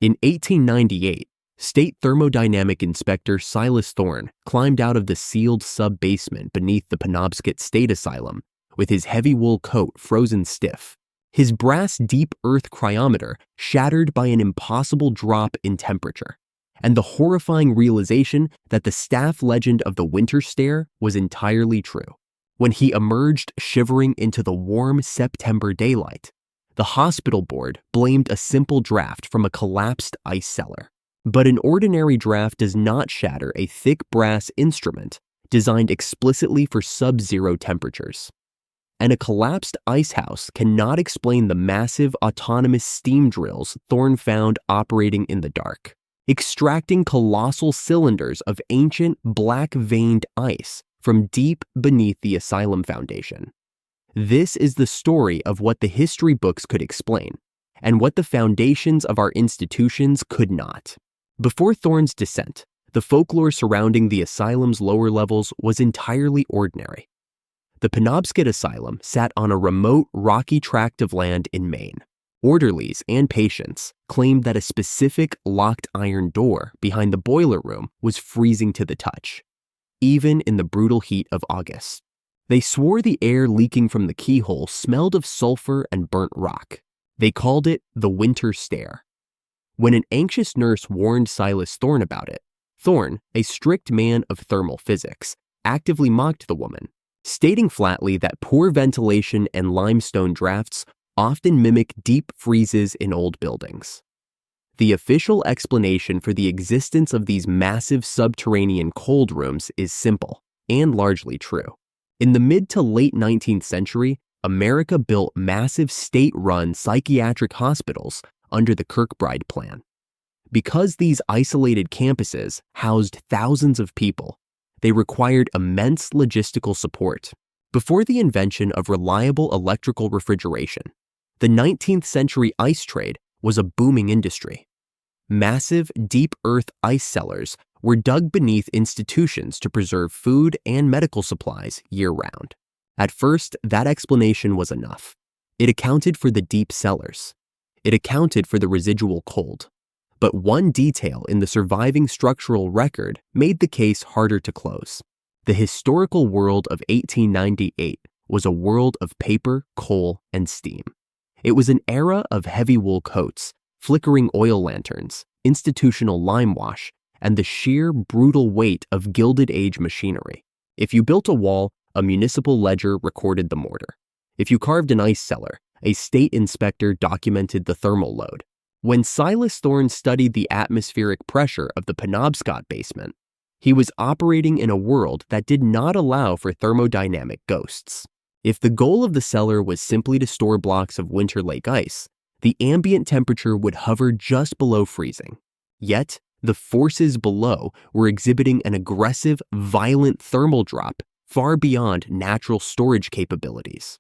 In 1898, State Thermodynamic Inspector Silas Thorne climbed out of the sealed sub-basement beneath the Penobscot State Asylum with his heavy wool coat frozen stiff, his brass deep earth cryometer shattered by an impossible drop in temperature, and the horrifying realization that the staff legend of the winter stare was entirely true. When he emerged shivering into the warm September daylight, the hospital board blamed a simple draft from a collapsed ice cellar. But an ordinary draft does not shatter a thick brass instrument designed explicitly for sub-zero temperatures. And a collapsed ice house cannot explain the massive autonomous steam drills Thorne found operating in the dark, extracting colossal cylinders of ancient black-veined ice from deep beneath the asylum foundation. This is the story of what the history books could explain, and what the foundations of our institutions could not. Before Thorne's descent, the folklore surrounding the asylum's lower levels was entirely ordinary. The Penobscot Asylum sat on a remote, rocky tract of land in Maine. Orderlies and patients claimed that a specific locked iron door behind the boiler room was freezing to the touch, even in the brutal heat of August. They swore the air leaking from the keyhole smelled of sulfur and burnt rock. They called it the winter stare. When an anxious nurse warned Silas Thorne about it, Thorne, a strict man of thermal physics, actively mocked the woman, stating flatly that poor ventilation and limestone drafts often mimic deep freezes in old buildings. The official explanation for the existence of these massive subterranean cold rooms is simple and largely true. In the mid to late 19th century, America built massive state-run psychiatric hospitals under the Kirkbride Plan. Because these isolated campuses housed thousands of people, they required immense logistical support. Before the invention of reliable electrical refrigeration, the 19th century ice trade was a booming industry. Massive, deep earth ice cellars were dug beneath institutions to preserve food and medical supplies year-round. At first, that explanation was enough. It accounted for the deep cellars. It accounted for the residual cold. But one detail in the surviving structural record made the case harder to close. The historical world of 1898 was a world of paper, coal, and steam. It was an era of heavy wool coats, flickering oil lanterns, institutional lime wash, and the sheer, brutal weight of Gilded Age machinery. If you built a wall, a municipal ledger recorded the mortar. If you carved an ice cellar, a state inspector documented the thermal load. When Silas Thorne studied the atmospheric pressure of the Penobscot basement, he was operating in a world that did not allow for thermodynamic ghosts. If the goal of the cellar was simply to store blocks of winter lake ice, the ambient temperature would hover just below freezing. Yet, the forces below were exhibiting an aggressive, violent thermal drop far beyond natural storage capabilities.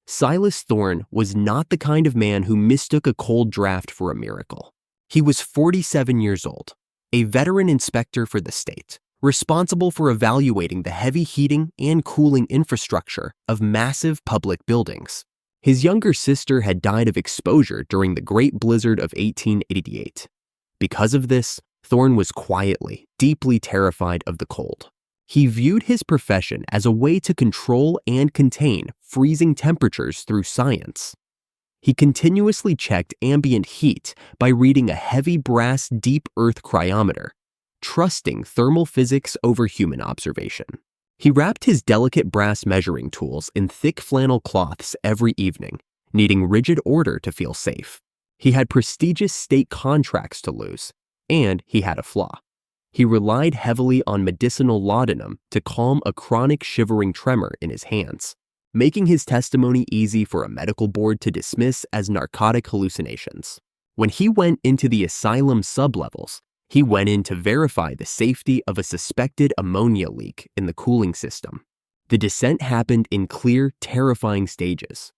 Silas Thorne was not the kind of man who mistook a cold draft for a miracle. He was 47 years old, a veteran inspector for the state, responsible for evaluating the heavy heating and cooling infrastructure of massive public buildings. His younger sister had died of exposure during the Great Blizzard of 1888. Because of this, Thorne was quietly, deeply terrified of the cold. He viewed his profession as a way to control and contain freezing temperatures through science. He continuously checked ambient heat by reading a heavy brass deep earth cryometer, trusting thermal physics over human observation. He wrapped his delicate brass measuring tools in thick flannel cloths every evening, needing rigid order to feel safe. He had prestigious state contracts to lose, and he had a flaw. He relied heavily on medicinal laudanum to calm a chronic shivering tremor in his hands, making his testimony easy for a medical board to dismiss as narcotic hallucinations. When he went into the asylum sublevels, he went in to verify the safety of a suspected ammonia leak in the cooling system. The descent happened in clear, terrifying stages.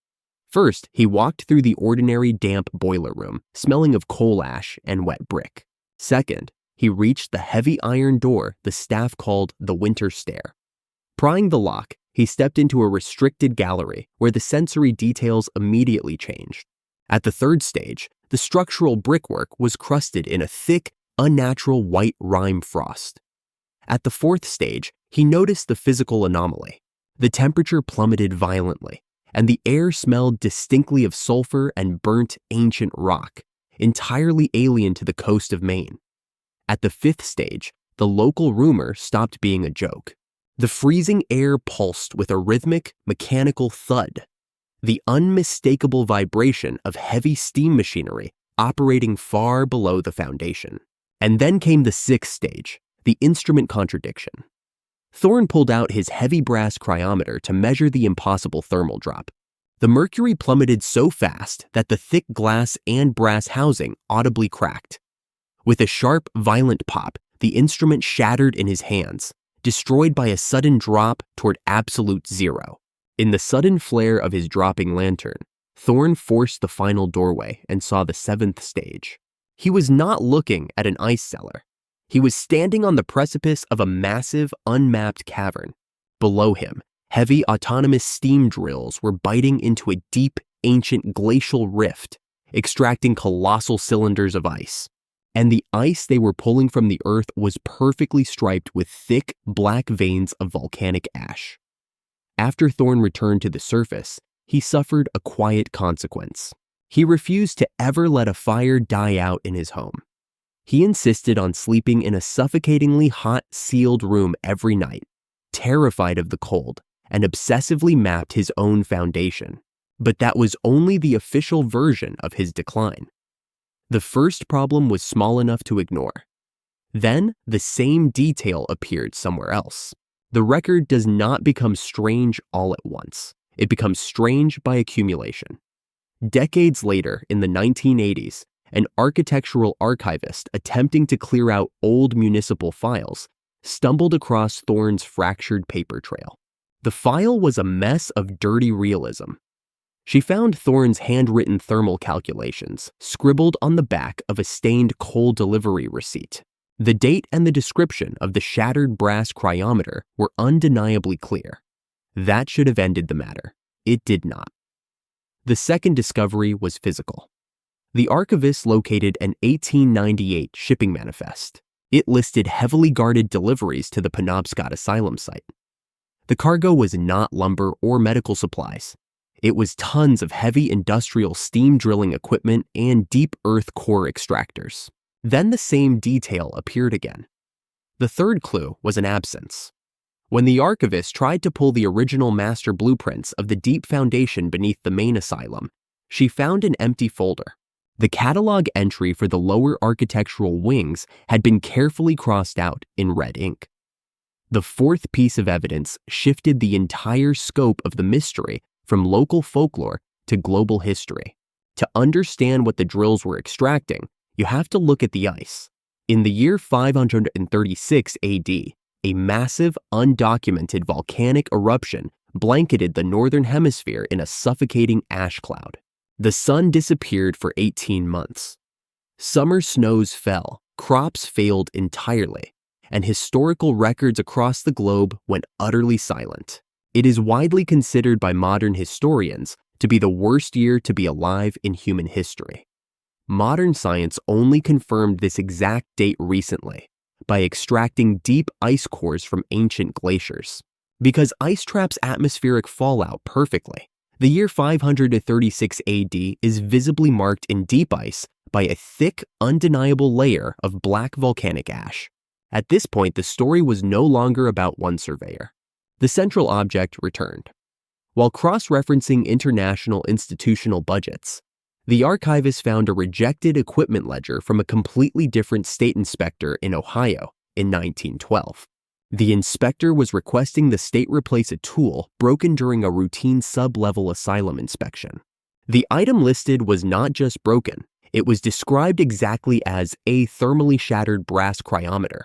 First, he walked through the ordinary damp boiler room, smelling of coal ash and wet brick. Second, he reached the heavy iron door the staff called the winter stare. Prying the lock, he stepped into a restricted gallery where the sensory details immediately changed. At the third stage, The structural brickwork was crusted in a thick, unnatural white rime frost. At the fourth stage, he noticed the physical anomaly. The temperature plummeted violently, and the air smelled distinctly of sulfur and burnt ancient rock, entirely alien to the coast of Maine. At the fifth stage, the local rumor stopped being a joke. The freezing air pulsed with a rhythmic, mechanical thud, the unmistakable vibration of heavy steam machinery operating far below the foundation. And then came the sixth stage, the instrument contradiction. Thorne pulled out his heavy brass cryometer to measure the impossible thermal drop. The mercury plummeted so fast that the thick glass and brass housing audibly cracked. With a sharp, violent pop, the instrument shattered in his hands, destroyed by a sudden drop toward absolute zero. In the sudden flare of his dropping lantern, Thorne forced the final doorway and saw the seventh stage. He was not looking at an ice cellar. He was standing on the precipice of a massive, unmapped cavern. Below him, heavy autonomous steam drills were biting into a deep, ancient glacial rift, extracting colossal cylinders of ice. And the ice they were pulling from the earth was perfectly striped with thick, black veins of volcanic ash. After Thorne returned to the surface, he suffered a quiet consequence. He refused to ever let a fire die out in his home. He insisted on sleeping in a suffocatingly hot, sealed room every night, terrified of the cold, and obsessively mapped his own foundation. But that was only the official version of his decline. The first problem was small enough to ignore. Then, the same detail appeared somewhere else. The record does not become strange all at once. It becomes strange by accumulation. Decades later, in the 1980s, an architectural archivist attempting to clear out old municipal files stumbled across Thorne's fractured paper trail. The file was a mess of dirty realism. She found Thorne's handwritten thermal calculations scribbled on the back of a stained coal delivery receipt. The date and the description of the shattered brass cryometer were undeniably clear. That should have ended the matter. It did not. The second discovery was physical. The archivist located an 1898 shipping manifest. It listed heavily guarded deliveries to the Penobscot Asylum site. The cargo was not lumber or medical supplies. It was tons of heavy industrial steam drilling equipment and deep earth core extractors. Then the same detail appeared again. The third clue was an absence. When the archivist tried to pull the original master blueprints of the deep foundation beneath the main asylum, she found an empty folder. The catalog entry for the lower architectural wings had been carefully crossed out in red ink. The fourth piece of evidence shifted the entire scope of the mystery from local folklore to global history. To understand what the drills were extracting, you have to look at the ice. In the year 536 AD, a massive, undocumented volcanic eruption blanketed the northern hemisphere in a suffocating ash cloud. The sun disappeared for 18 months. Summer snows fell, crops failed entirely, and historical records across the globe went utterly silent. It is widely considered by modern historians to be the worst year to be alive in human history. Modern science only confirmed this exact date recently by extracting deep ice cores from ancient glaciers. Because ice traps atmospheric fallout perfectly, the year 536 AD is visibly marked in deep ice by a thick, undeniable layer of black volcanic ash. At this point, the story was no longer about one surveyor. The central object returned. While cross-referencing international institutional budgets, the archivist found a rejected equipment ledger from a completely different state inspector in Ohio in 1912. The inspector was requesting the state replace a tool broken during a routine sub-level asylum inspection. The item listed was not just broken, it was described exactly as a thermally shattered brass cryometer.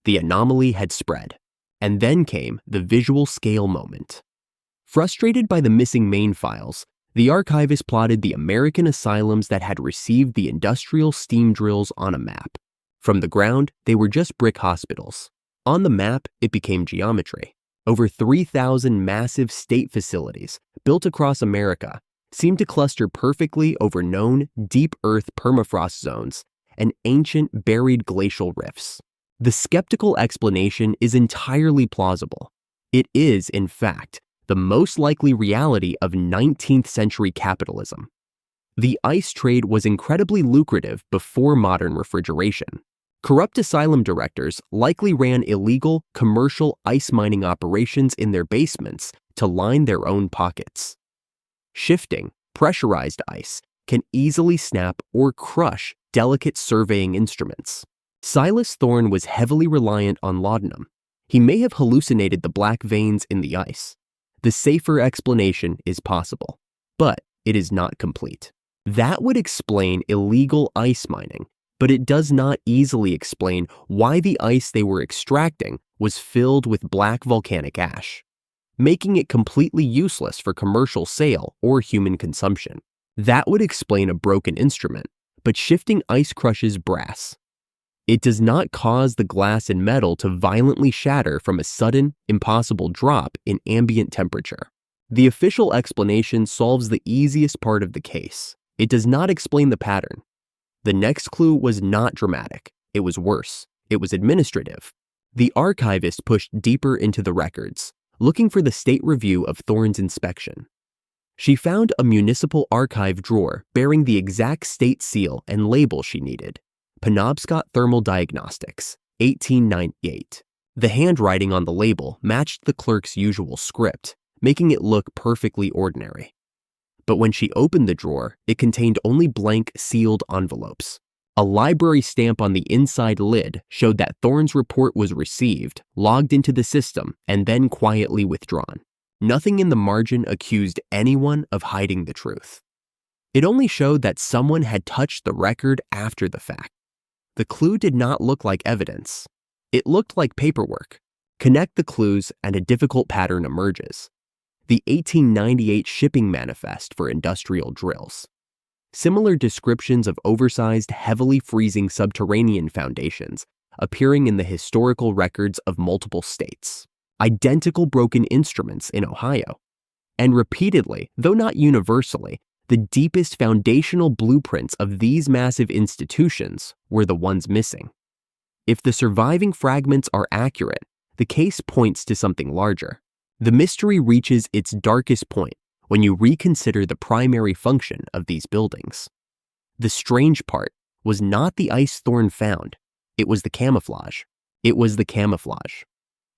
The anomaly had spread. And then came the visual scale moment. Frustrated by the missing main files, the archivist plotted the American asylums that had received the industrial steam drills on a map. From the ground, they were just brick hospitals. On the map, it became geometry. Over 3,000 massive state facilities built across America, seem to cluster perfectly over known deep earth permafrost zones and ancient buried glacial rifts. The skeptical explanation is entirely plausible. It is, in fact, the most likely reality of 19th century capitalism. The ice trade was incredibly lucrative before modern refrigeration. Corrupt asylum directors likely ran illegal commercial ice mining operations in their basements to line their own pockets. Shifting, pressurized ice can easily snap or crush delicate surveying instruments. Silas Thorne was heavily reliant on laudanum. He may have hallucinated the black veins in the ice. The safer explanation is possible, but it is not complete. That would explain illegal ice mining, but it does not easily explain why the ice they were extracting was filled with black volcanic ash, making it completely useless for commercial sale or human consumption. That would explain a broken instrument, but shifting ice crushes brass. It does not cause the glass and metal to violently shatter from a sudden, impossible drop in ambient temperature. The official explanation solves the easiest part of the case. It does not explain the pattern. The next clue was not dramatic. It was worse. It was administrative. The archivist pushed deeper into the records, looking for the state review of Thorne's inspection. She found a municipal archive drawer bearing the exact state seal and label she needed: Penobscot Thermal Diagnostics, 1898. The handwriting on the label matched the clerk's usual script, making it look perfectly ordinary. But when she opened the drawer, it contained only blank, sealed envelopes. A library stamp on the inside lid showed that Thorne's report was received, logged into the system, and then quietly withdrawn. Nothing in the margin accused anyone of hiding the truth. It only showed that someone had touched the record after the fact. The clue did not look like evidence. It looked like paperwork. Connect the clues and a difficult pattern emerges. The 1898 shipping manifest for industrial drills. Similar descriptions of oversized, heavily freezing subterranean foundations appearing in the historical records of multiple states. Identical broken instruments in Ohio. And repeatedly, though not universally, the deepest foundational blueprints of these massive institutions were the ones missing. If the surviving fragments are accurate, the case points to something larger. The mystery reaches its darkest point when you reconsider the primary function of these buildings. The strange part was not the ice Thorne found, it was the camouflage. It was the camouflage.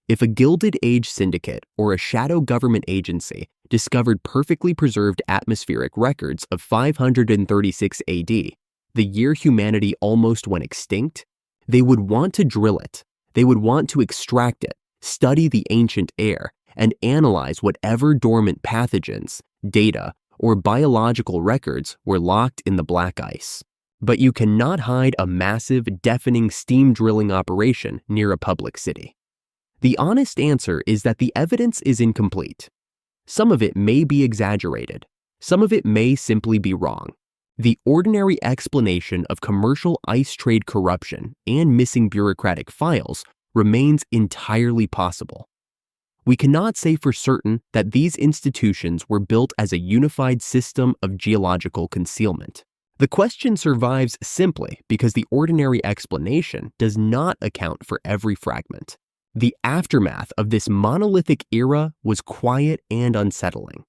If a Gilded Age syndicate or a shadow government agency discovered perfectly preserved atmospheric records of 536 AD, the year humanity almost went extinct, they would want to drill it. They would want to extract it, study the ancient air, and analyze whatever dormant pathogens, data, or biological records were locked in the black ice. But you cannot hide a massive, deafening steam drilling operation near a public city. The honest answer is that the evidence is incomplete. Some of it may be exaggerated. Some of it may simply be wrong. The ordinary explanation of commercial ice trade corruption and missing bureaucratic files remains entirely possible. We cannot say for certain that these institutions were built as a unified system of geological concealment. The question survives simply because the ordinary explanation does not account for every fragment. The aftermath of this monolithic era was quiet and unsettling.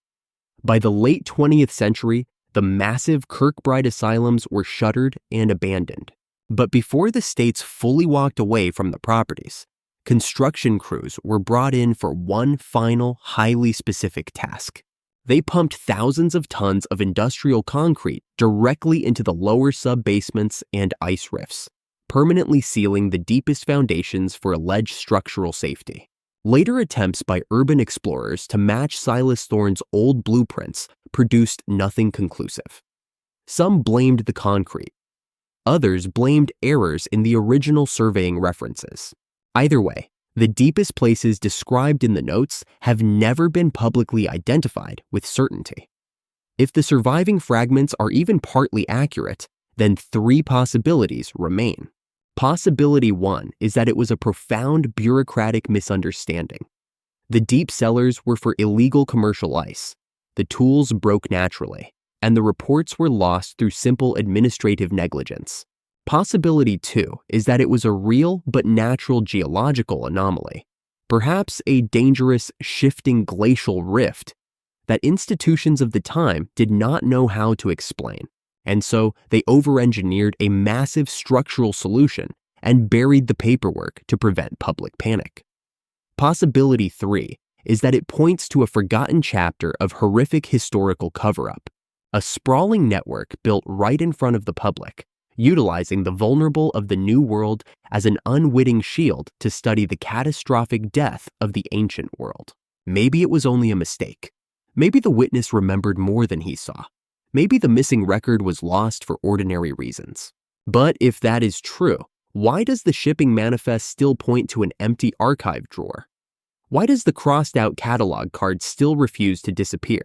By the late 20th century, the massive Kirkbride asylums were shuttered and abandoned. But before the states fully walked away from the properties, construction crews were brought in for one final, highly specific task. They pumped thousands of tons of industrial concrete directly into the lower sub-basements and ice rifts, permanently sealing the deepest foundations for alleged structural safety. Later attempts by urban explorers to match Silas Thorne's old blueprints produced nothing conclusive. Some blamed the concrete. Others blamed errors in the original surveying references. Either way, the deepest places described in the notes have never been publicly identified with certainty. If the surviving fragments are even partly accurate, then three possibilities remain. Possibility 1 is that it was a profound bureaucratic misunderstanding. The deep cellars were for illegal commercial ice. The tools broke naturally. and the reports were lost through simple administrative negligence. Possibility 2 is that it was a real but natural geological anomaly, perhaps a dangerous shifting glacial rift that institutions of the time did not know how to explain, and so they over-engineered a massive structural solution and buried the paperwork to prevent public panic. Possibility 3 is that it points to a forgotten chapter of horrific historical cover-up, a sprawling network built right in front of the public, utilizing the vulnerable of the New World as an unwitting shield to study the catastrophic death of the ancient world. Maybe it was only a mistake. Maybe the witness remembered more than he saw. Maybe the missing record was lost for ordinary reasons. But if that is true, why does the shipping manifest still point to an empty archive drawer? Why does the crossed-out catalog card still refuse to disappear?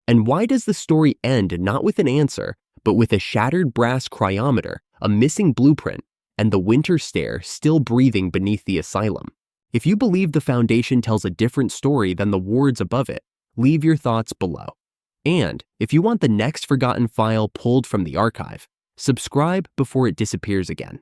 And why does the story end not with an answer, but with a shattered brass cryometer, a missing blueprint, and the winter stare still breathing beneath the asylum? If you believe the Foundation tells a different story than the wards above it, leave your thoughts below. And if you want the next forgotten file pulled from the archive, subscribe before it disappears again.